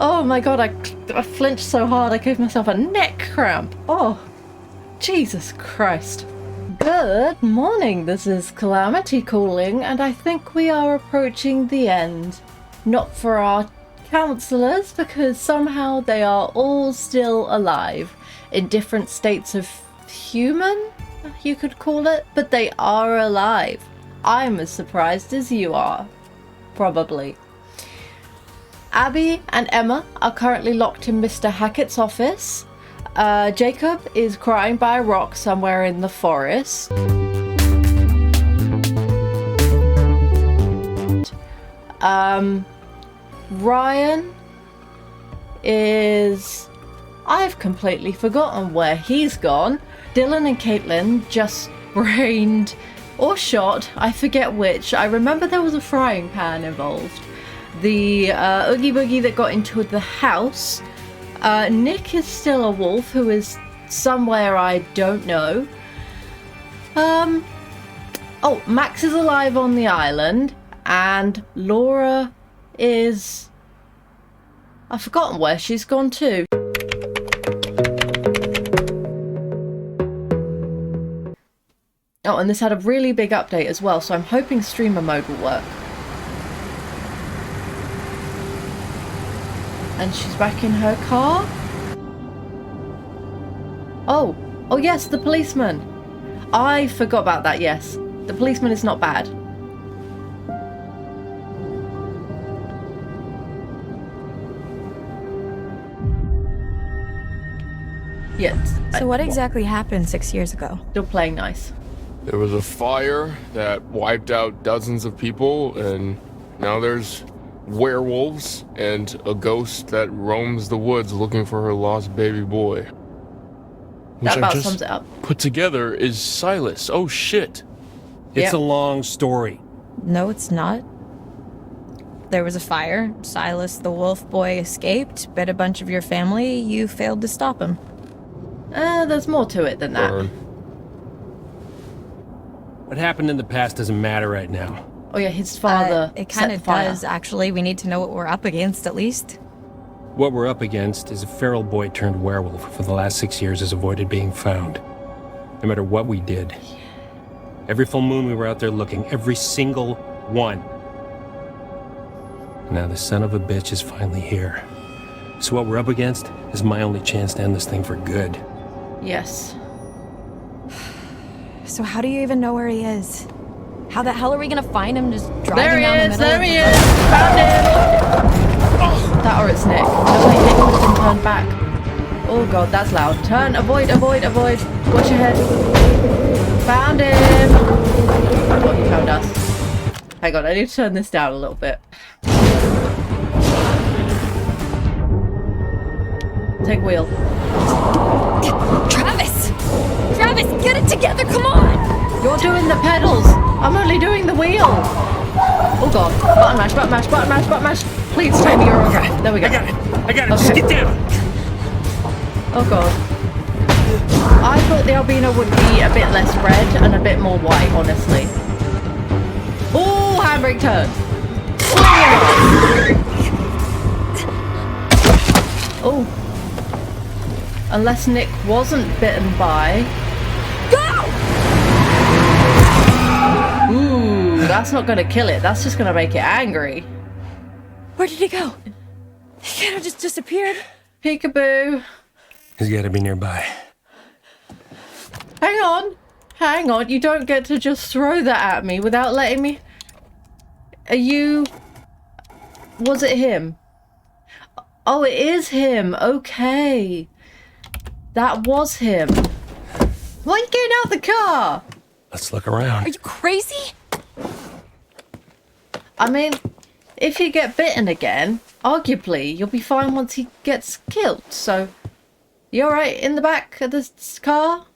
Oh my god, I flinched so hard I gave myself a neck cramp. Oh, Jesus Christ. Good morning, this is Calamity calling, and I think we are approaching the end. Not for our counsellors, because somehow they are all still alive, in different states of human, you could call it, but they are alive. I'm as surprised as you are. Probably. Abby and Emma are currently locked in Mr. Hackett's office. Jacob is crying by a rock somewhere in the forest. Ryan is... I've completely forgotten where he's gone. Dylan and Caitlin just brained or shot, I forget which. I remember there was a frying pan involved. The Oogie Boogie that got into the house. Nick is still a wolf who is somewhere I don't know. Oh, Max is alive on the island, and Laura is... I've forgotten where she's gone to. Oh, and this had a really big update as well, so I'm hoping streamer mode will work. And she's back in her car. Oh yes, the policeman. I forgot about that, yes. The policeman is not bad. Yes. So what exactly happened 6 years ago? Still playing nice. There was a fire that wiped out dozens of people, and now there's werewolves and a ghost that roams the woods looking for her lost baby boy. That about sums it up. Put together is Silas. Oh shit. It's a long story. No, it's not. There was a fire. Silas the wolf boy escaped, bit a bunch of your family. You failed to stop him. There's more to it than that. What happened in the past doesn't matter right now. Oh yeah, his father It kind of does, actually. We need to know what we're up against, at least. What we're up against is a feral boy turned werewolf who for the last 6 years has avoided being found. No matter what we did. Every full moon we were out there looking. Every single one. Now the son of a bitch is finally here. So what we're up against is my only chance to end this thing for good. Yes. So how do you even know where he is? How the hell are we gonna find him just driving There down he the is! middle There of he the is! Found him! That or it's Nick. No, wait, Nick has been turned back. Oh god, that's loud. Turn, avoid, avoid, avoid. Watch your head. Found him! Oh, he found us. Hang on, I need to turn this down a little bit. Take wheel. Travis! Travis, get it together, come on! You're doing the pedals! I'm only doing the wheel! Oh god. Button mash, button mash, button mash, button mash. Please tell me you're okay. There we go. I got it! Okay. Just get down! Oh god. I thought the albino would be a bit less red and a bit more white, honestly. Oh, handbrake turn! Oh. Unless Nick wasn't bitten by... Go! Ooh, that's not gonna kill it. That's just gonna make it angry. Where did he go? He kind of just disappeared. Peekaboo. He's gotta be nearby. Hang on. Hang on. You don't get to just throw that at me without letting me... Are you... Was it him? Oh, it is him. Okay. That was him. Why are you getting out the car? Let's look around. Are you crazy? I mean, if you get bitten again, arguably, you'll be fine once he gets killed. So, you alright in the back of this car?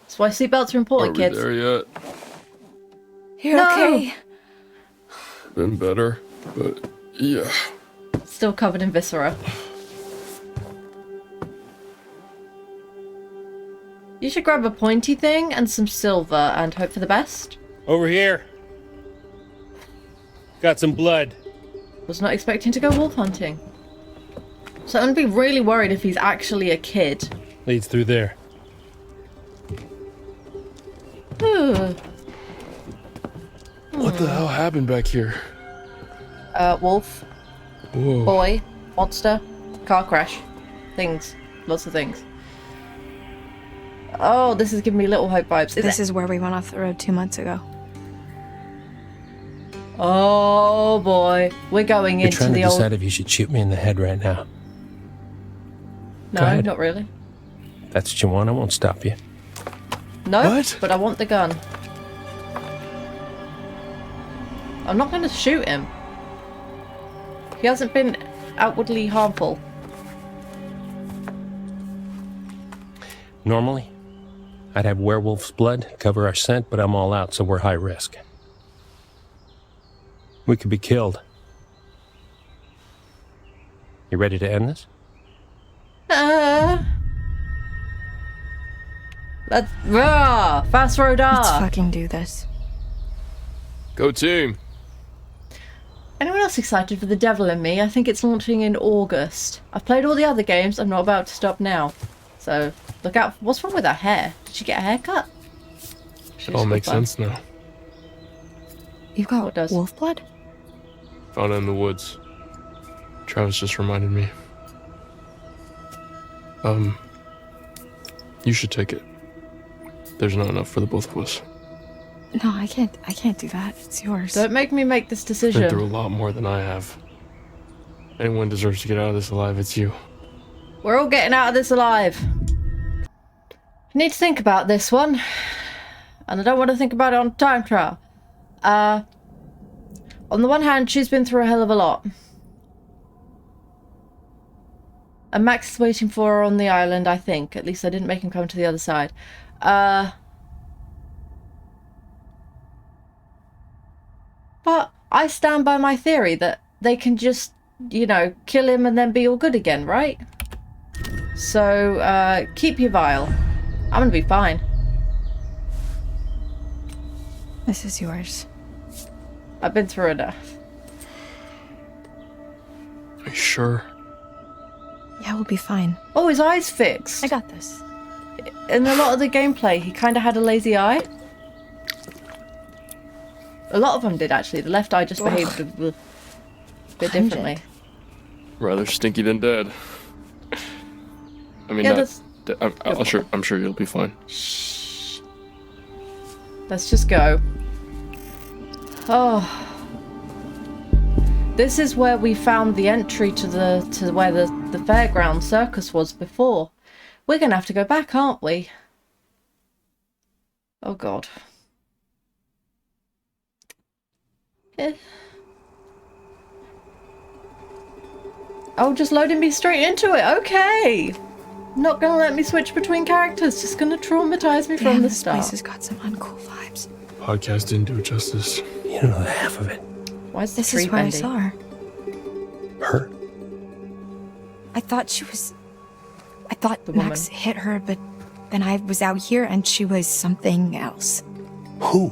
That's why seatbelts are important, Are we kids. there yet? You're okay. Been better, but yeah. Still covered in viscera. You should grab a pointy thing and some silver and hope for the best. Over here. Got some blood. Was not expecting to go wolf hunting. So I'm gonna be really worried if he's actually a kid. Leads through there. Ooh. What the hell happened back here? Wolf, Whoa. boy, monster, car crash. Things. Lots of things. Oh, this is giving me Little Hope vibes. This is where we went off the road 2 months ago. Oh boy. We're going You're into trying to the old... decide if you should shoot me in the head right now. Go No, ahead. not really. If that's what you want, I won't stop you. No, What? but I want the gun. I'm not going to shoot him. He hasn't been outwardly harmful. Normally, I'd have werewolf's blood cover our scent, but I'm all out, so we're high risk. We could be killed. You ready to end this? Let's... Rah! Fast road Let's R! fucking do this. Go team. Anyone else excited for The Devil in Me? I think it's launching in August. I've played all the other games. I'm not about to stop now. So, look out. What's wrong with her hair? Did she get a haircut? It all makes sense now. You've got What does? wolf blood? Found it in the woods. Travis just reminded me. You should take it. There's not enough for the both of us. No, I can't do that. It's yours. Don't make me make this Been through a decision. lot more than I have. Anyone deserves to get out of this alive, it's you. We're all getting out of this alive. I need to think about this one. And I don't want to think about it on time trial. On the one hand, she's been through a hell of a lot. And Max is waiting for her on the island, I think. At least I didn't make him come to the other side. But I stand by my theory that they can just, you know, kill him and then be all good again, right? So, keep your vial. I'm gonna be fine. This is yours. I've been through enough. Are you sure? Yeah, we'll be fine. Oh, his eye's fixed. I got this. In a lot of the gameplay, he kind of had a lazy eye. A lot of them did, actually. The left eye just behaved a bit differently. Rather stinky than dead. I mean, Yeah, not. that's... I'm sure you'll be fine. Shh. Let's just go. Oh. This is where we found the entry to where the fairground circus was before. We're gonna have to go back, aren't we? Oh god. Oh, just loading me straight into it. Okay. Not gonna let me switch between characters. Just gonna traumatize me from the This start. place has got some uncool vibes. Podcast didn't do it justice. You don't know the half of it. Why is the This tree is where bendy? I saw her. Her? I thought she was... I thought The Max woman. hit her, but then I was out here and she was something else. Who?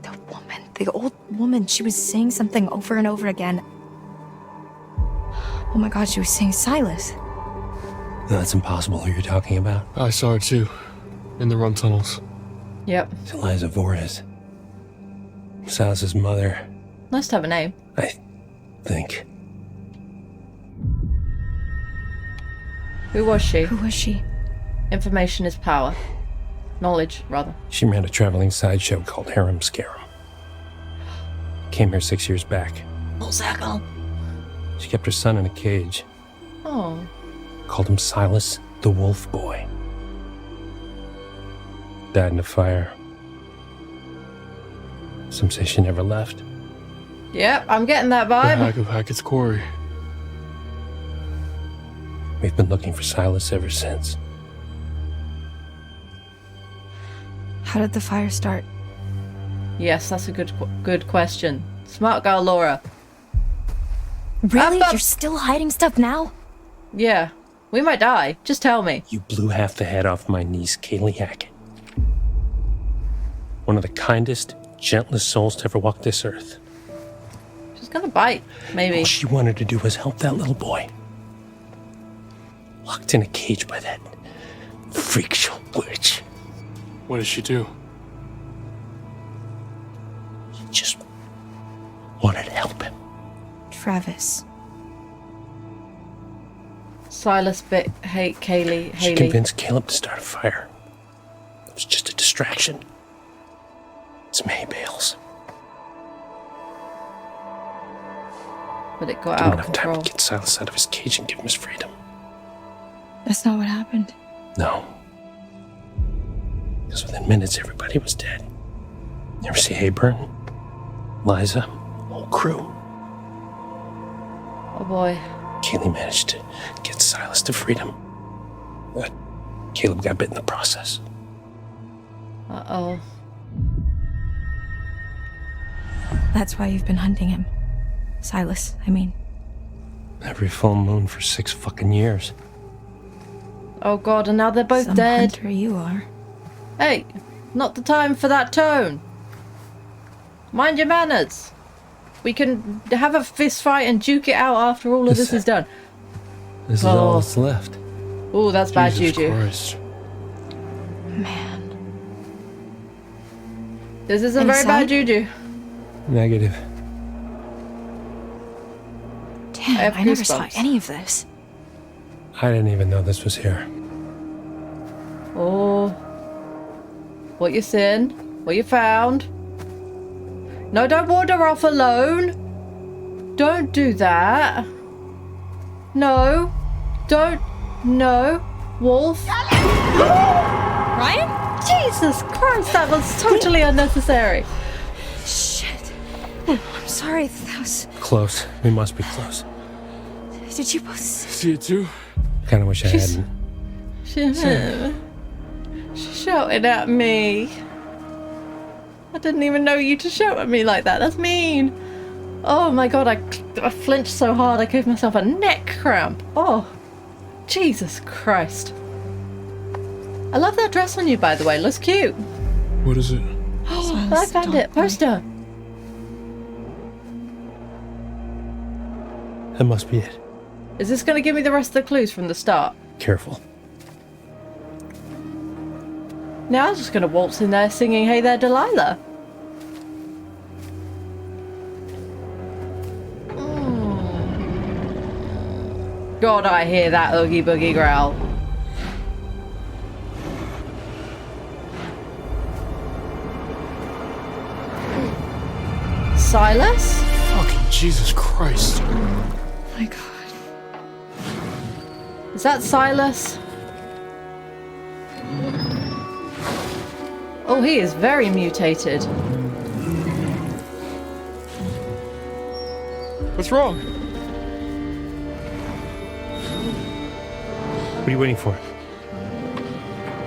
The woman. The old woman. She was saying something over and over again. Oh my god, she was saying Silas. No, that's impossible who you're talking about. I saw her too. In the run tunnels. Yep. It's Eliza Voorhees. Silas's mother, Nice to have a name. I think. Who was she? Who was she? Information is power. Knowledge, rather. She ran a traveling sideshow called Harem Scarum. Came here 6 years back. Full circle. She kept her son in a cage. Oh. Called him Silas the Wolf Boy. Died in a fire. Some say she never left. Yep, I'm getting that The vibe. Hag of Hacketts Quarry. We've been looking for Silas ever since. How did the fire start? Yes, that's a good question. Smart girl, Laura. Really? Up. You're still hiding stuff now? Yeah, we might die. Just tell me. You blew half the head off my niece, Kaylee Hackett. One of the kindest, gentlest souls to ever walk this earth. She's gonna bite, maybe. All she wanted to do was help that little boy. Locked in a cage by that freak show witch. What did she do? She just wanted to help him. Travis. Silas bit hate Haley. She convinced Caleb to start a fire. It was just a distraction. Some hay bales. But it got Didn't out enough of time control. to get Silas out of his cage and give him his freedom. That's not what happened. No. Because within minutes, everybody was dead. You ever see Hayburn? Liza? Whole crew. Oh boy. Kaylee managed to get Silas to freedom. But Caleb got bit in the process. Uh-oh. That's why you've been hunting him. Silas, I mean. Every full moon for 6 fucking years. Oh god, and now they're both Some dead. hunter you are. Hey, not the time for that tone. Mind your manners. We can have a fist fight and duke it out after all of this is done. This is Oh. all that's left. Oh, that's bad Jesus juju. Christ. Man. This isn't Any very bad sign? juju. Negative. Damn, have I never saw goosebumps. any of this. I didn't even know this was here. Oh. What you seen? What you found? No, don't wander off alone. Don't do that. No. Don't. No. Wolf. Ryan? Jesus Christ, that was totally unnecessary. Shit. I'm sorry, that was... Close. We must be close. Did you both... See it too? Kinda wish I hadn't. She's shouting at me. I didn't even know you to shout at me like that. That's mean. Oh my god, I flinched so hard I gave myself a neck cramp. Oh, Jesus Christ. I love that dress on you, by the way. Looks cute. What is it? Oh, I found it. Poster. That must be it. Is this going to give me the rest of the clues from the start? Careful. Now I'm just going to waltz in there singing Hey There Delilah. God, I hear that Oogie Boogie growl. Silas? Fucking Jesus Christ. My god. Is that Silas? Oh, he is very mutated. What's wrong? What are you waiting for?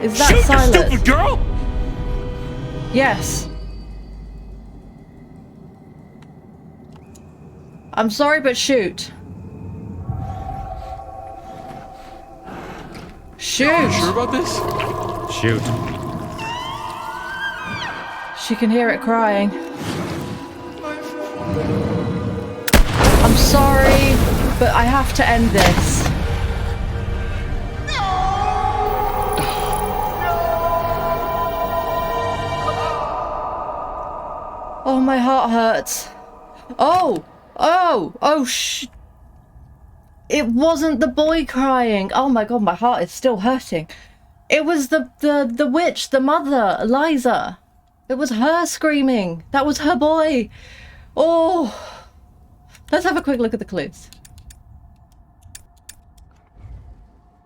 Is that Shoot, Silas? you stupid girl! Yes. I'm sorry, but shoot. Shoot! You sure about this? Shoot. She can hear it crying. I'm sorry, but I have to end this. Oh, my heart hurts. Oh! It wasn't the boy crying. Oh my god, my heart is still hurting. It was the witch, the mother, Liza. It was her screaming. That was her boy. Oh. Let's have a quick look at the clues.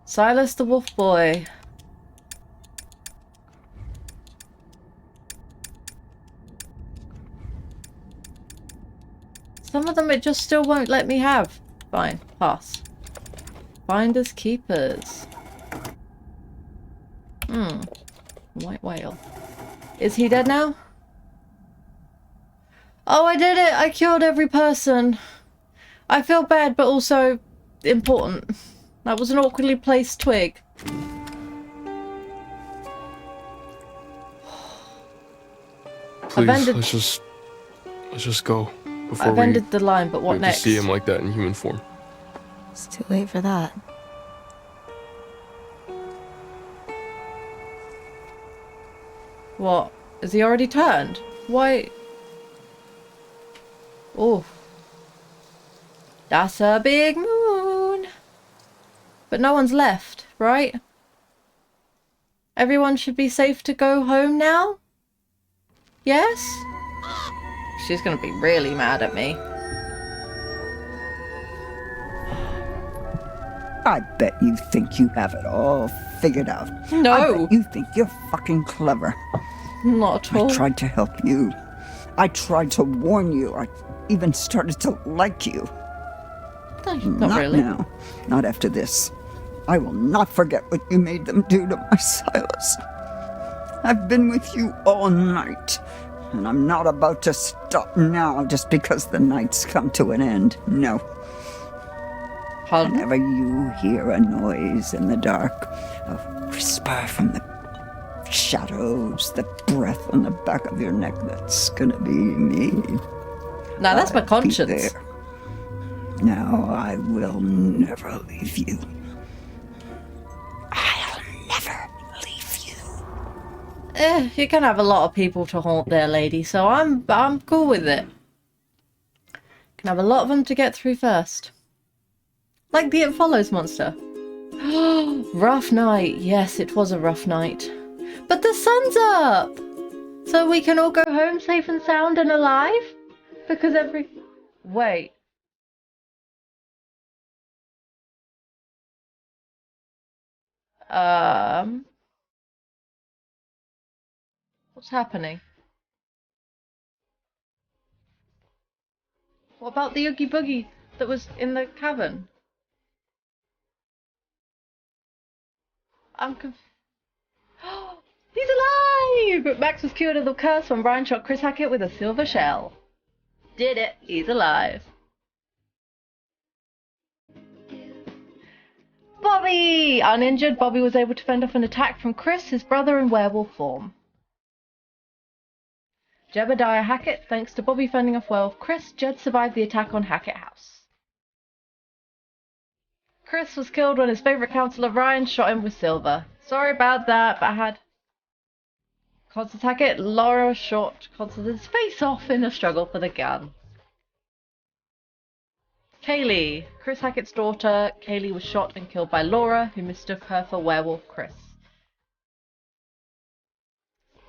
Silas the Wolf Boy. Some of them it just still won't let me have. Fine, pass. Finders keepers. White whale. Is he dead now? Oh, I did it! I killed every person. I feel bad, but also important. That was an awkwardly placed twig. Please, Abandoned- let's just go. before I've we ended the line, but what get to next? see him like that in human form. It's too late for that. What? Has he already turned? Why? Oh. That's a big moon. But no one's left, right? Everyone should be safe to go home now? Yes? She's gonna be really mad at me. I bet you think you have it all figured out. No. I bet you think you're fucking clever. Not at all. I tried to help you. I tried to warn you. I even started to like you. No, not really. Now. Not after this. I will not forget what you made them do to my Silas. I've been with you all night, and I'm not about to stop now just because the night's come to an end. No. Whenever you hear a noise in the dark, a whisper from the shadows, the breath on the back of your neck, that's gonna be me. Now that's my I'll be conscience. there. Now I will never leave you. I'll never leave you. You can have a lot of people to haunt there, lady, so I'm cool with it. Can have a lot of them to get through first. Like the It Follows monster. Rough night. Yes, it was a rough night. But the sun's up! So we can all go home safe and sound and alive? Because Wait. What's happening? What about the Oogie Boogie that was in the cavern? I'm confused. He's alive! Max was cured of the curse when Brian shot Chris Hackett with a silver shell. Did it. He's alive. Bobby! Uninjured, Bobby was able to fend off an attack from Chris, his brother in werewolf form. Jebediah Hackett, thanks to Bobby fending off werewolf Chris, Jed survived the attack on Hackett House. Chris was killed when his favourite counsellor Ryan shot him with silver. Sorry about that, but I had Constance Hackett, Laura shot Constance's face off in a struggle for the gun. Kaylee, Chris Hackett's daughter. Kaylee was shot and killed by Laura, who mistook her for werewolf Chris.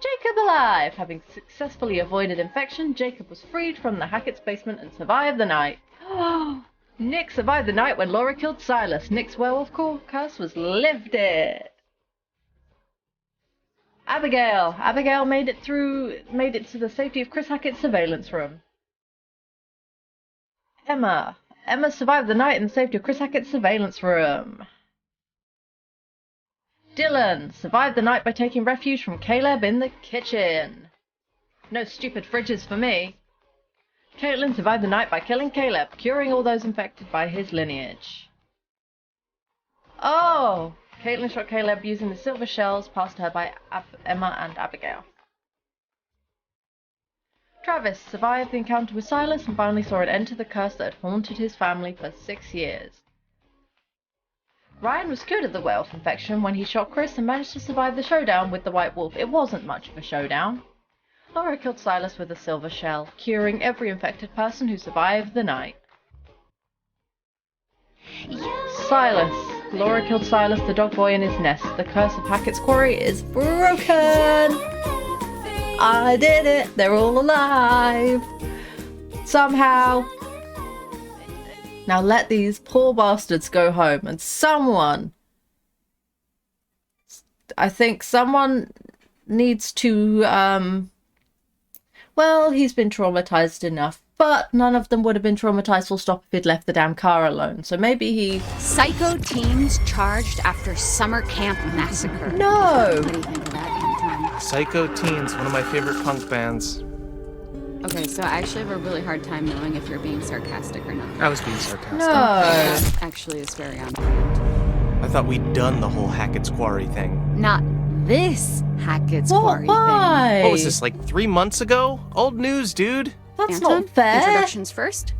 Jacob alive! Having successfully avoided infection, Jacob was freed from the Hackett's basement and survived the night. Nick survived the night when Laura killed Silas. Nick's werewolf curse was lifted. Abigail. Abigail made it to the safety of Chris Hackett's surveillance room. Emma. Emma survived the night in the safety of Chris Hackett's surveillance room. Dylan survived the night by taking refuge from Caleb in the kitchen. No stupid fridges for me. Caitlin survived the night by killing Caleb, curing all those infected by his lineage. Oh! Caitlin shot Caleb using the silver shells passed to her by Emma and Abigail. Travis survived the encounter with Silas and finally saw an end to the curse that had haunted his family for 6 years. Ryan was cured of the werewolf infection when he shot Chris and managed to survive the showdown with the White Wolf. It wasn't much of a showdown. Laura killed Silas with a silver shell, curing every infected person who survived the night. Silas. Laura killed Silas, the dog boy, in his nest. The curse of Hacketts Quarry is broken! I did it! They're all alive! Somehow! Now let these poor bastards go home, and someone... I think someone needs to, well, he's been traumatized enough, but none of them would have been traumatized full stop if he'd left the damn car alone, so maybe he... Psycho teens charged after summer camp massacre. No! What do you think of that? Psycho Teens, one of my favorite punk bands. Okay, so I actually have a really hard time knowing if you're being sarcastic or not. I was being sarcastic. No! That actually is very on brand. I thought we'd done the whole Hackett's Quarry thing. Not this Hackett's What? Quarry Why? What was this, like 3 months ago? Old news, dude. That's Anton, not fair. Introductions first.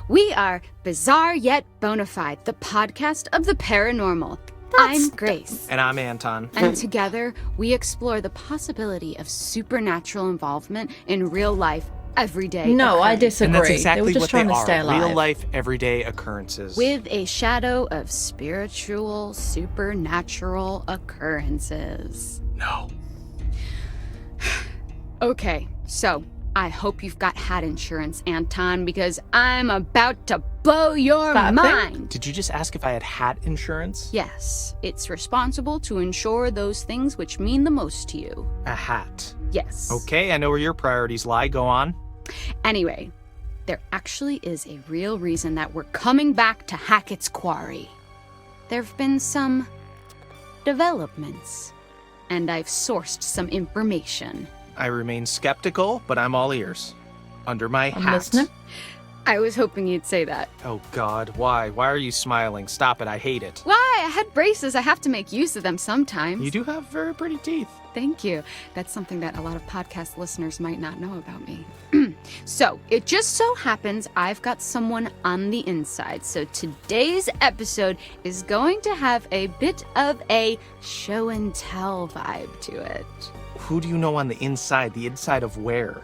We are Bizarre Yet Bonafide, the podcast of the paranormal. I'm Grace. And I'm Anton. And together, we explore the possibility of supernatural involvement in real life, everyday No, I occurrences. disagree. And that's They exactly were just what trying they to are. stay alive. Real life, everyday occurrences. With a shadow of spiritual, supernatural occurrences. No. Okay, so I hope you've got hat insurance, Anton, because I'm about to blow your That thing? mind. Did you just ask if I had hat insurance? Yes, it's responsible to insure those things which mean the most to you. A hat. Yes. Okay, I know where your priorities lie. Go on. Anyway, there actually is a real reason that we're coming back to Hacketts Quarry. There've been some developments, and I've sourced some information. I remain skeptical, but I'm all ears. Under my I'm hat. listening. I was hoping you'd say that. Oh God, why? Why are you smiling? Stop it, I hate it. Why? I had braces. I have to make use of them sometimes. You do have very pretty teeth. Thank you. That's something that a lot of podcast listeners might not know about me. So, it just so happens I've got someone on the inside. So, today's episode is going to have a bit of a show and tell vibe to it. Who do you know on the inside? The inside of where?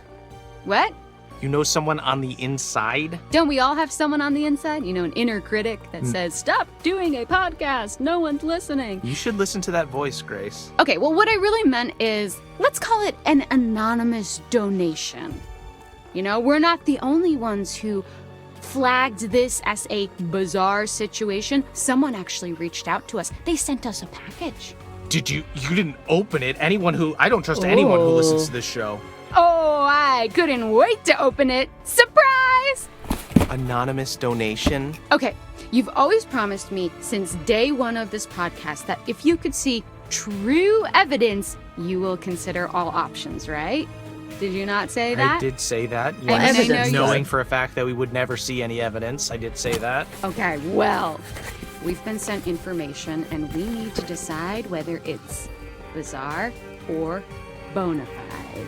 What? You know someone on the inside? Don't we all have someone on the inside? You know, an inner critic that says, stop doing a podcast. No one's listening. You should listen to that voice, Grace. Okay, well, what I really meant is, let's call it an anonymous donation. You know, we're not the only ones who flagged this as a bizarre situation. Someone actually reached out to us. They sent us a package. You didn't open it. I don't trust anyone who listens to this show. Oh, I couldn't wait to open it. Surprise! Anonymous donation? Okay, you've always promised me since day one of this podcast that if you could see true evidence, you will consider all options, right? Did you not say that? I did say that. I know you Knowing did. for a fact that we would never see any evidence, I did say that. Okay, well, we've been sent information and we need to decide whether it's bizarre or bona fide.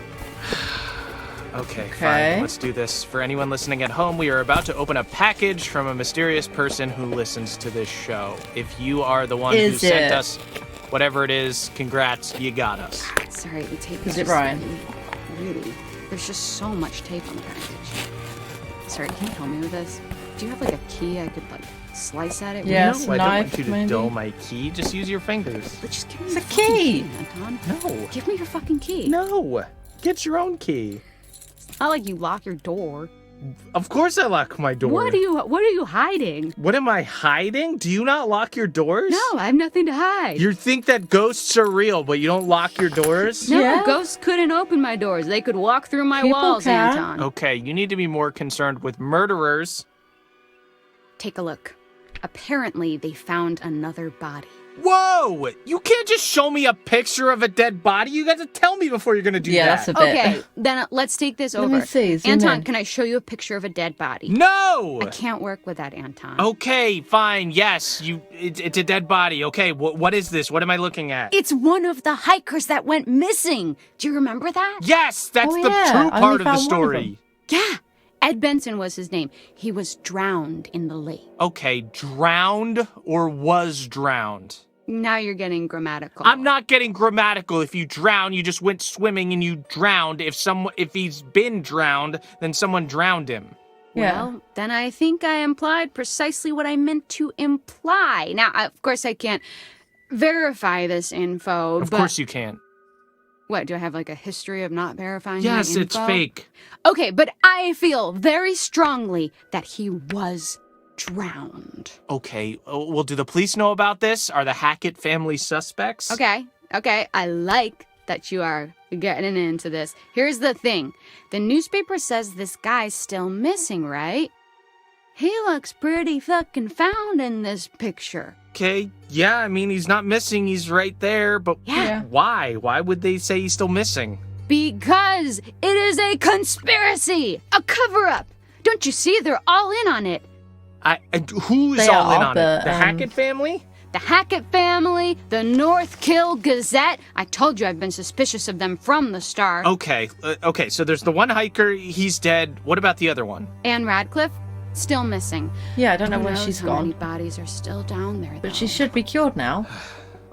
Okay, fine. Let's do this. For anyone listening at home, we are about to open a package from a mysterious person who listens to this show. If you are the one who sent us whatever it is, congrats, you got us. Sorry, the tape Is is it Ryan? Really, there's just so much tape on the package. Sorry, can you help me with this? Do you have like a key I could like slice at it? Yeah. No, Yes, I don't knife, want you to maybe. dull my key. Just use your fingers. But just give me It's your a fucking key. Anton. No. Give me your fucking key. No. Get your own key. It's not like you lock your door. Of course I lock my door. What are you hiding? What am I hiding? Do you not lock your doors? No, I have nothing to hide. You think that ghosts are real, but you don't lock your doors? No, Yeah. ghosts couldn't open my doors. They could walk through my People walls, can. Anton. Okay, you need to be more concerned with murderers. Take a look. Apparently, they found another body. Whoa! You can't just show me a picture of a dead body. You got to tell me before you're gonna do Yeah, that. that's a bit. Okay, then let's take this Let over. me see, zoom Anton, in. can I show you a picture of a dead body? No! I can't work with that, Anton. Okay, fine. Yes, it's a dead body. Okay, what is this? What am I looking at? It's one of the hikers that went missing. Do you remember that? Yes, that's Oh, the yeah, true I part only of the found one of story. Yeah. Ed Benson was his name. He was drowned in the lake. Okay, drowned or was drowned? Now you're getting grammatical. I'm not getting grammatical. If you drown, you just went swimming and you drowned. If he's been drowned, then someone drowned him. Yeah. Well, then I think I implied precisely what I meant to imply. Now, of course, I can't verify this info, Of but... course you can. What, do I have like a history of not verifying Yes, my it's info? fake. Okay, but I feel very strongly that he was drowned. Okay, well, do the police know about this? Are the Hackett family suspects? Okay, I like that you are getting into this. Here's the thing. The newspaper says this guy's still missing, right? He looks pretty fucking found in this picture. Okay, yeah, I mean, he's not missing. He's right there, but Yeah. why? Why would they say he's still missing? Because it is a conspiracy! A cover-up! Don't you see? They're all in on it. Who's They all in are, on but, it? The Hackett family? the Hackett family, the North Kill Gazette. I told you I've been suspicious of them from the start. Okay, so there's the one hiker, he's dead. What about the other one? Anne Radcliffe, still missing. Yeah, I don't know Who where knows she's how gone. many bodies are still down there, though. But she should be cured now.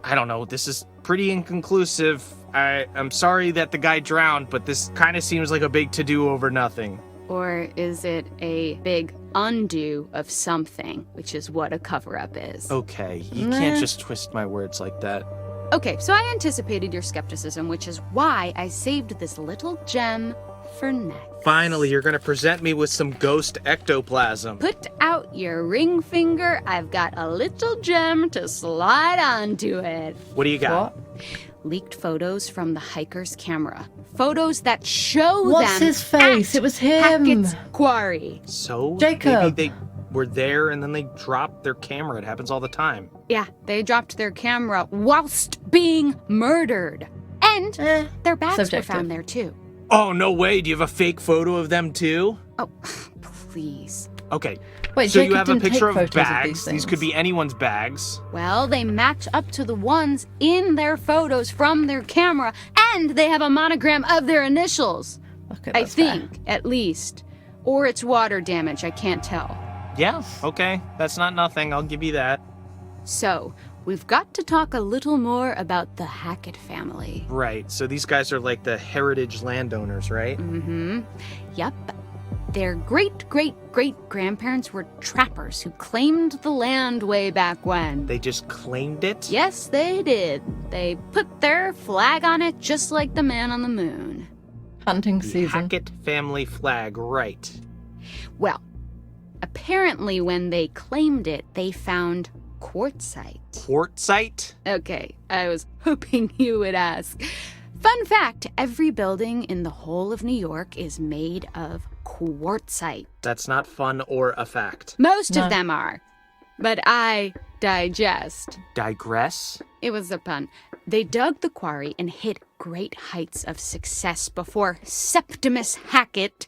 I don't know, this is pretty inconclusive. I'm sorry that the guy drowned, but this kind of seems like a big to-do over nothing. Or is it a big undo of something, which is what a cover-up is? Okay, you can't just twist my words like that. Okay, so I anticipated your skepticism, which is why I saved this little gem for next. Finally, you're gonna present me with some ghost ectoplasm. Put out your ring finger. I've got a little gem to slide onto it. What do you got? What? Leaked photos from the hiker's camera. Photos that show What's them his face? at It was him. Hackett's Quarry. So? Jacob. Maybe they were there and then they dropped their camera. It happens all the time. Yeah, they dropped their camera whilst being murdered. And their bags subjective. were found there too. Oh, no way. Do you have a fake photo of them too? Oh, please. Okay. Wait, so Jacob you have a didn't take picture of photos bags. these These could things. be anyone's bags. Well, they match up to the ones in their photos from their camera, and they have a monogram of their initials. Okay, I that's fair. think, at least. Or it's water damage, I can't tell. Yeah, okay. That's not nothing. I'll give you that. So, we've got to talk a little more about the Hackett family. Right. So these guys are like the heritage landowners, right? Mm-hmm. Yep. Their great-great-great-grandparents were trappers who claimed the land way back when. They just claimed it? Yes, they did. They put their flag on it just like the man on the moon. Hunting The season. Hackett family flag, right. Well, apparently when they claimed it, they found quartzite. Quartzite? Okay, I was hoping you would ask. Fun fact, every building in the whole of New York is made of quartzite. That's not fun or a fact. Most No. of them are. But I digest. Digress? It was a pun. They dug the quarry and hit great heights of success before Septimus Hackett,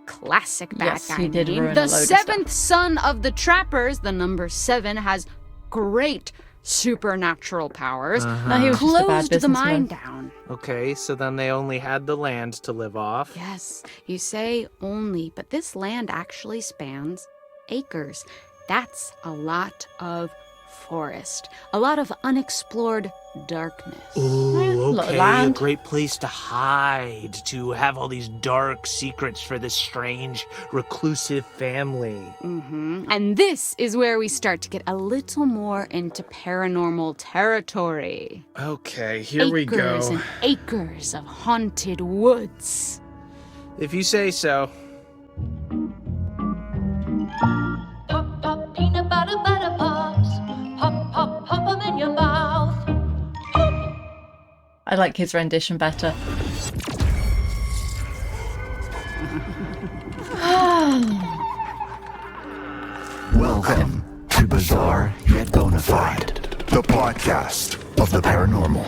classic bad Yes, guy he did name, ruin a the load of seventh son of the trappers, the number 7, has great supernatural powers, No, he was just a bad closed the businessman. mine down. Okay, so then they only had the land to live off. Yes, you say only, but this land actually spans acres. That's a lot of forest, a lot of unexplored darkness. Ooh, Lot of okay, a land. great place to hide, to have all these dark secrets for this strange, reclusive family. And this is where we start to get a little more into paranormal territory. Okay, here we go. Acres and acres of haunted woods. If you say so. Pop, pop, peanut butter, butter pops. Pop, pop, pop 'em in your mouth. I like his rendition better. Welcome to Bizarre Yet Bonafide, the podcast of the paranormal.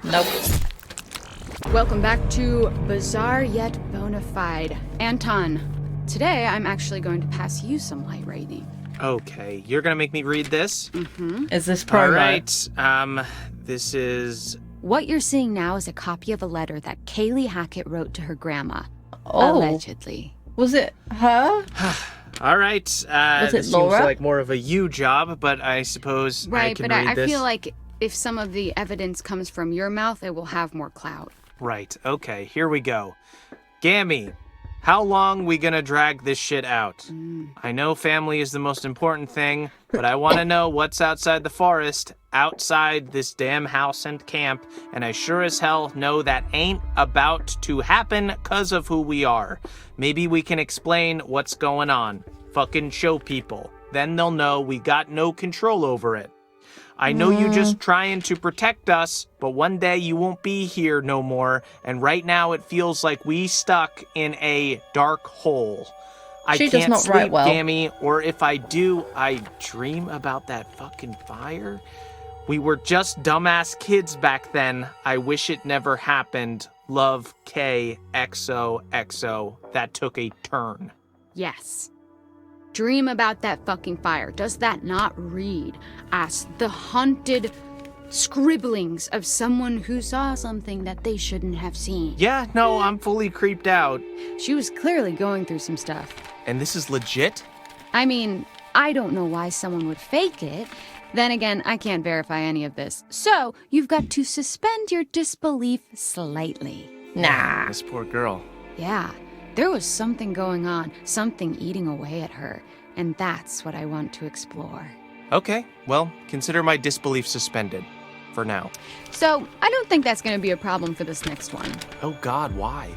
Nope. Welcome back to Bizarre Yet Bonafide. Anton, today I'm actually going to pass you some light reading. Okay, you're gonna make me read this? Is this promo? All right, this is... What you're seeing now is a copy of a letter that Kaylee Hackett wrote to her grandma. Oh. Allegedly. Was it her? All right, Was it this seems Laura? like more of a you job, but I suppose I Right, can but read I this. feel like if some of the evidence comes from your mouth, it will have more clout. Right, okay, here we go. Gammy, how long we gonna drag this shit out? I know family is the most important thing, but I want to know what's outside the forest, outside this damn house and camp, and I sure as hell know that ain't about to happen 'cause of who we are. Maybe we can explain what's going on. Fucking show people. Then they'll know we got no control over it. I know you just trying to protect us, but one day you won't be here no more, and right now it feels like we stuck in a dark hole. I She does can't not sleep, write well. Gammy, or if I do, I dream about that fucking fire. We were just dumbass kids back then. I wish it never happened. Love, K, XOXO. That took a turn. Yes. dream about that fucking fire. Does that not read as the haunted scribblings of someone who saw something that they shouldn't have seen? Yeah, no, I'm fully creeped out. She was clearly going through some stuff. And this is legit? I mean, I don't know why someone would fake it. Then again, I can't verify any of this. So, you've got to suspend your disbelief slightly. Nah. This poor girl. Yeah, there was something going on, something eating away at her, and that's what I want to explore. Okay, well, consider my disbelief suspended. For now. So, I don't think that's going to be a problem for this next one. Oh God, why?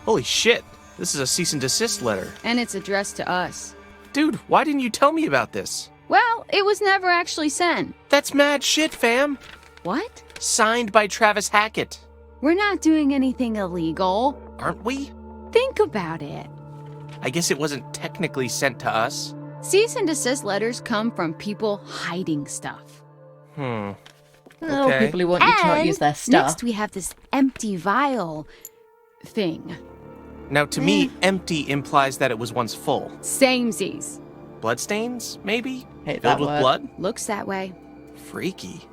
Holy shit, this is a cease and desist letter. And it's addressed to us. Dude, why didn't you tell me about this? Well, it was never actually sent. That's mad shit, fam. What? Signed by Travis Hackett. We're not doing anything illegal. Aren't we? Think about it. I guess it wasn't technically sent to us. Cease and desist letters come from people hiding stuff. Oh, Okay. people who want you to not use their stuff. Next we have this empty vial thing. Now, to me, empty implies that it was once full. Samesies. Bloodstains, maybe? Hate Filled that with word. blood? Looks that way. Freaky.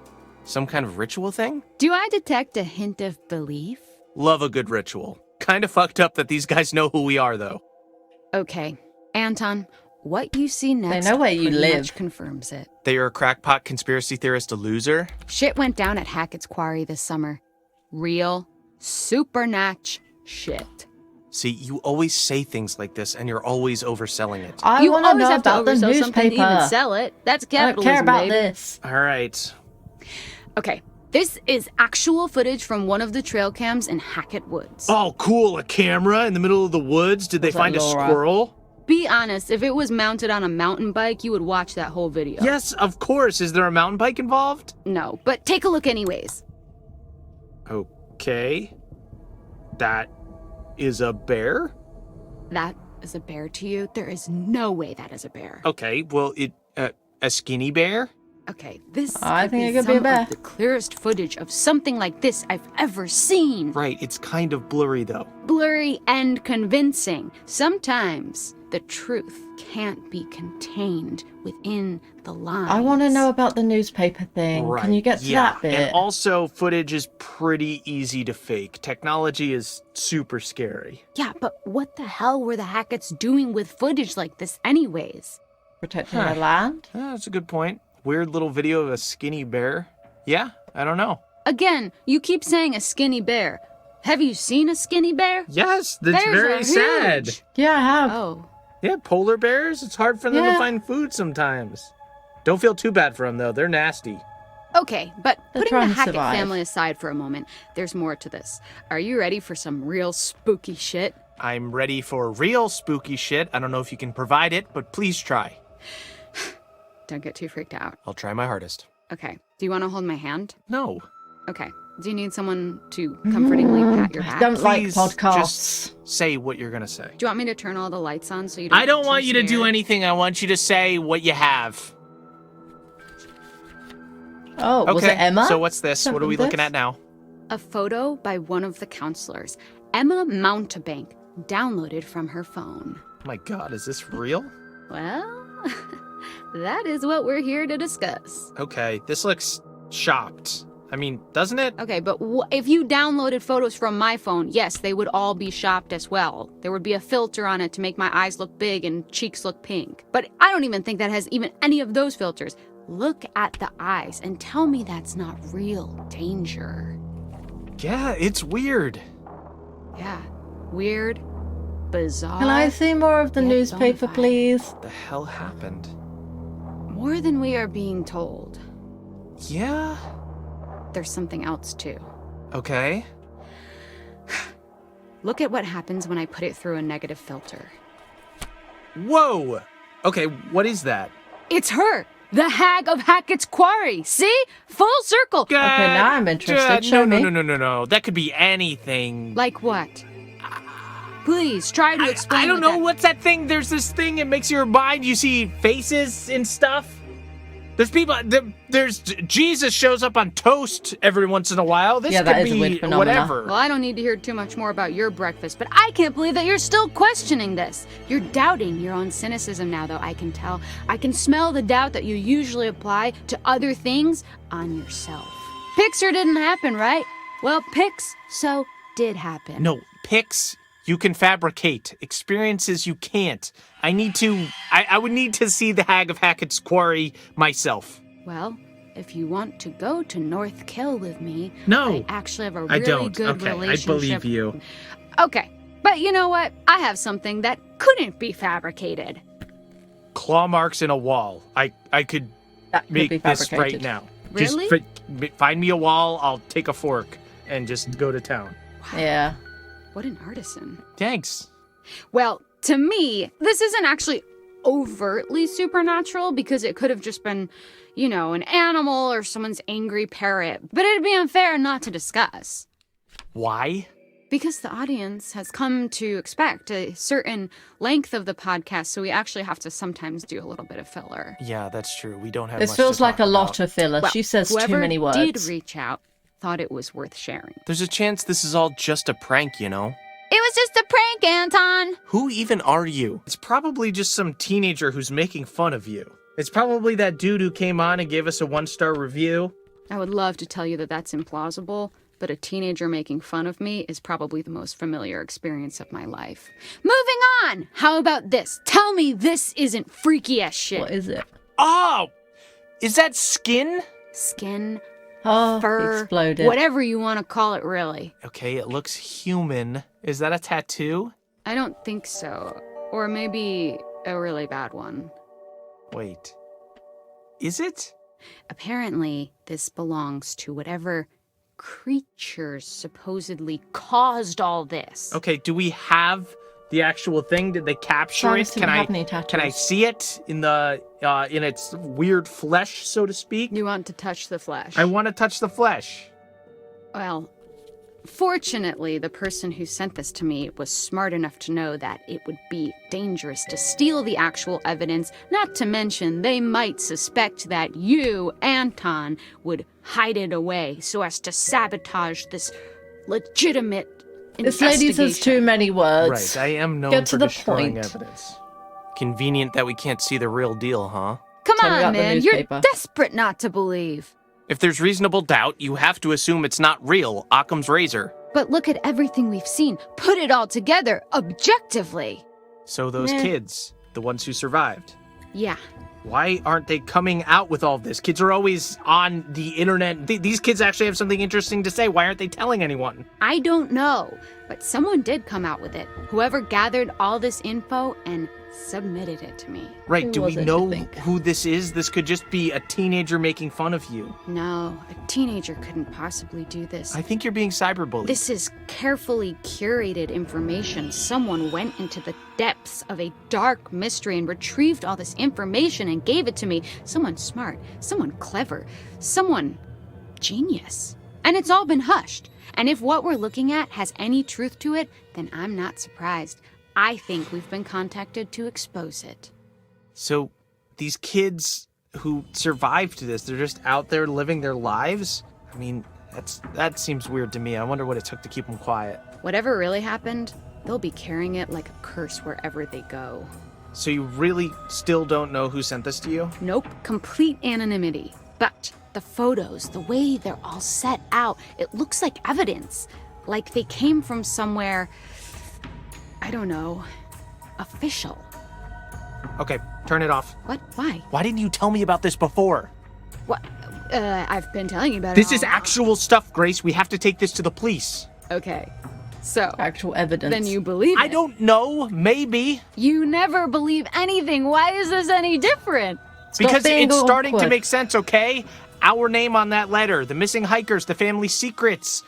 Some kind of ritual thing? Do I detect a hint of belief? Love a good ritual. Kinda fucked up that these guys know who we are, though. Okay, Anton, what you see next know where you pretty live. much confirms it. That you're a crackpot conspiracy theorist, a loser? Shit went down at Hackett's Quarry this summer. Real, supernatch shit. See, you always say things like this, and you're always overselling it. I You want to always know have to about the oversell something to even newspaper. sell it. That's I don't capitalism, care about baby. this. All right. Okay, this is actual footage from one of the trail cams in Hackett Woods. Oh, cool. A camera in the middle of the woods. Did they Was that find a Laura? squirrel? Be honest, if it was mounted on a mountain bike, you would watch that whole video. Yes, of course. Is there a mountain bike involved? No, but take a look anyways. Okay. That is a bear? That is a bear to you? There is no way that is a bear. Okay, well, a skinny bear? Okay, this I think it could be a some bear. of the clearest footage of something like this I've ever seen. Right, it's kind of blurry, though. Blurry and convincing. Sometimes the truth can't be contained within the lines. I want to know about the newspaper thing. Right, Can you get to yeah. that bit? And also, footage is pretty easy to fake. Technology is super scary. Yeah, but what the hell were the Hacketts doing with footage like this anyways? Protecting the land? That's a good point. Weird little video of a skinny bear. Yeah, I don't know. Again, you keep saying a skinny bear. Have you seen a skinny bear? Yes, that's Bears very are sad. huge. Yeah, I have. Oh. Yeah, polar bears, it's hard for them to Yeah. find food sometimes. Don't feel too bad for them, though. They're nasty. Okay, but They're putting trying the to Hackett survive. family aside for a moment, there's more to this. Are you ready for some real spooky shit? I'm ready for real spooky shit. I don't know if you can provide it, but please try. Don't get too freaked out. I'll try my hardest. Okay, do you want to hold my hand? No. Okay. Do you need someone to comfortingly pat your I back? don't like Please podcasts. just say what you're gonna say. Do you want me to turn all the lights on so you don't I don't get want too you to do scared? anything. I want you to say what you have. Oh, Okay. was it Emma? So what's this? What are we Something looking this? at now? A photo by one of the counselors, Emma Mountebank, downloaded from her phone. Oh my God, is this real? Well, that is what we're here to discuss. Okay, this looks shopped. I mean, doesn't it? Okay, but if you downloaded photos from my phone, yes, they would all be shopped as well. There would be a filter on it to make my eyes look big and cheeks look pink. But I don't even think that has even any of those filters. Look at the eyes and tell me that's not real danger. Yeah, it's weird. Yeah, weird, bizarre. Can I see more of the Yeah, newspaper, bonafide. please? What the hell happened? More than we are being told. Yeah? There's something else too. Okay. Look at what happens when I put it through a negative filter. Whoa! Okay, what is that? It's her! The Hag of Hacketts Quarry! See? Full circle! Okay, now I'm interested. Show no, me. No. That could be anything. Like what? Please, try to explain. I don't what know. that- What's that thing? There's this thing. It makes your mind. You see faces and stuff. There's people. There's Jesus shows up on toast every once in a while. This Yeah, that could is a be weird phenomena. whatever. Well, I don't need to hear too much more about your breakfast, but I can't believe that you're still questioning this. You're doubting your own cynicism now, though, I can tell. I can smell the doubt that you usually apply to other things on yourself. Pixar didn't happen, right? Well, so did happen. No, pics you can fabricate. Experiences you can't. I would need to see the Hag of Hacketts Quarry myself. Well, if you want to go to North Kill with me, No, I actually have a I really don't. good Okay, relationship. I believe you. Okay, but you know what? I have something that couldn't be fabricated. Claw marks in a wall. I could That could be make this right fabricated. now. Really? Just find me a wall, I'll take a fork and just go to town. Yeah. What an artisan. Thanks. Well, to me, this isn't actually overtly supernatural because it could have just been, an animal or someone's angry parrot. But it'd be unfair not to discuss. Why? Because the audience has come to expect a certain length of the podcast, so we actually have to sometimes do a little bit of filler. Yeah, that's true. We don't have This much feels to like a talk lot about. of filler. Well, She says whoever too many words. did reach out thought it was worth sharing. There's a chance this is all just a prank, It was just a prank, Anton! Who even are you? It's probably just some teenager who's making fun of you. It's probably that dude who came on and gave us a 1-star review. I would love to tell you that that's implausible, but a teenager making fun of me is probably the most familiar experience of my life. Moving on! How about this? Tell me this isn't freaky as shit. What is it? Oh! Is that skin? Skin, Oh, fur, exploded. whatever you want to call it, really. Okay, it looks human. Is that a tattoo? I don't think so. Or maybe a really bad one. Wait. Is it? Apparently, this belongs to whatever creatures supposedly caused all this. Okay, do we have the actual thing? Did they capture Silas it? didn't have any tattoos. Can I see it in its weird flesh, so to speak? You want to touch the flesh? I want to touch the flesh. Well, fortunately, the person who sent this to me was smart enough to know that it would be dangerous to steal the actual evidence, not to mention they might suspect that you, Anton, would hide it away so as to sabotage this legitimate This lady says too many words. Right, I am known Get for to the destroying point. evidence. Convenient that we can't see the real deal, huh? Come Tell me about on, the man, you're newspaper. desperate not to believe. If there's reasonable doubt, you have to assume it's not real. Occam's razor. But look at everything we've seen. Put it all together, objectively. So those Meh. kids, the ones who survived, Yeah. why aren't they coming out with all this? Kids are always on the internet. These kids actually have something interesting to say. Why aren't they telling anyone? I don't know, but someone did come out with it. Whoever gathered all this info and submitted it to me. Right, Who do was we it, know you think? who this is? This could just be a teenager making fun of you. No, a teenager couldn't possibly do this. I think you're being cyberbullied. This is carefully curated information. Someone went into the depths of a dark mystery and retrieved all this information and gave it to me. Someone smart, someone clever, someone genius. And it's all been hushed. And if what we're looking at has any truth to it, then I'm not surprised. I think we've been contacted to expose it. So these kids who survived this, they're just out there living their lives? I mean, that seems weird to me. I wonder what it took to keep them quiet. Whatever really happened, they'll be carrying it like a curse wherever they go. So you really still don't know who sent this to you? Nope, complete anonymity. But the photos, the way they're all set out, it looks like evidence. Like they came from somewhere, I don't know, official. Okay, turn it off. What? Why? Why didn't you tell me about this before? What? I've been telling you about This it. is actual stuff, Grace. We have to take this to the police. Okay. So, Actual evidence. then you believe it. I don't know. Maybe. You never believe anything. Why is this any different? Because being it's starting to awkward. make sense, okay? Our name on that letter, the missing hikers, the family secrets.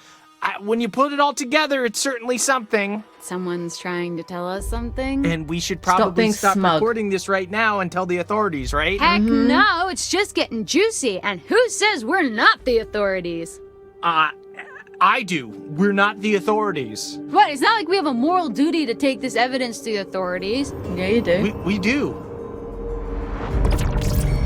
When you put it all together, it's certainly something. Someone's trying to tell us something? And we should Stop probably being stop smug. recording this right now and tell the authorities, right? Heck no, it's just getting juicy. And who says we're not the authorities? I do. We're not the authorities. What? It's not like we have a moral duty to take this evidence to the authorities. Yeah, you do. We do.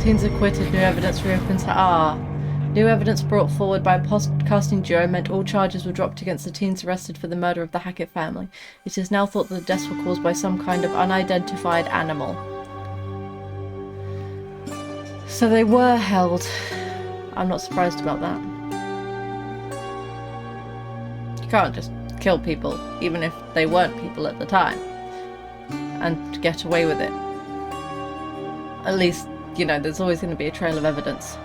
teens acquitted, new evidence reopens. New evidence brought forward by a podcasting duo meant all charges were dropped against the teens arrested for the murder of the Hackett family. It is now thought that the deaths were caused by some kind of unidentified animal. So they were held. I'm not surprised about that. You can't just kill people, even if they weren't people at the time, and get away with it. At least, you know, there's always going to be a trail of evidence.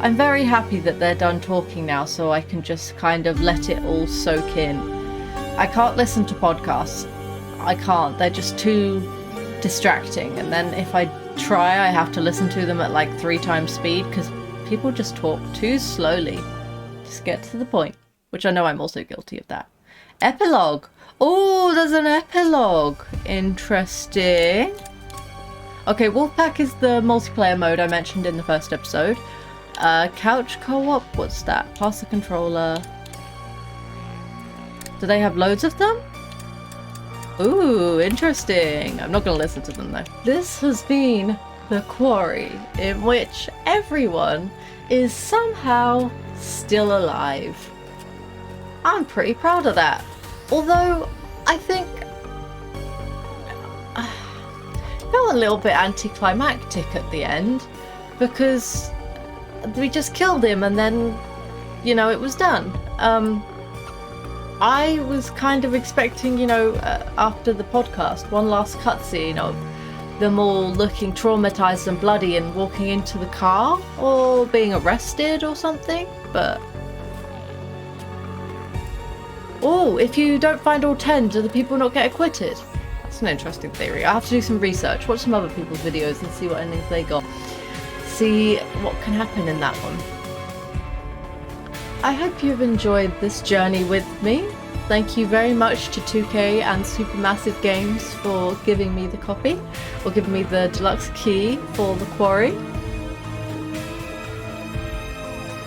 I'm very happy that they're done talking now, so I can just kind of let it all soak in. I can't listen to podcasts. I can't. They're just too distracting. And then if I try, I have to listen to them at like 3 times speed because people just talk too slowly. Just get to the point, which I know I'm also guilty of that. Epilogue. Oh, there's an epilogue. Interesting. Okay, Wolfpack is the multiplayer mode I mentioned in the first episode. Couch co-op, what's that? Pass the controller. Do they have loads of them? Ooh, interesting. I'm not going to listen to them though. This has been The Quarry, in which everyone is somehow still alive. I'm pretty proud of that. Although, I think felt a little bit anticlimactic at the end because we just killed him and then, you know, it was done. I was kind of expecting, you know, after the podcast, one last cutscene of them all looking traumatized and bloody and walking into the car or being arrested or something, but... Oh, if you don't find all 10, do the people not get acquitted? That's an interesting theory. I have to do some research, watch some other people's videos and see what endings they got. See what can happen in that one. I hope you've enjoyed this journey with me. Thank you very much to 2K and SuperMassive Games for giving me the copy, or giving me the deluxe key for The Quarry.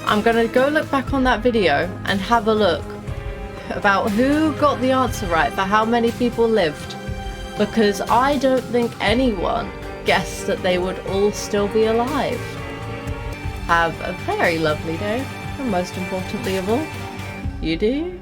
I'm gonna go look back on that video and have a look about who got the answer right for how many people lived, because I don't think anyone guessed that they would all still be alive. Have a very lovely day, and most importantly of all, you do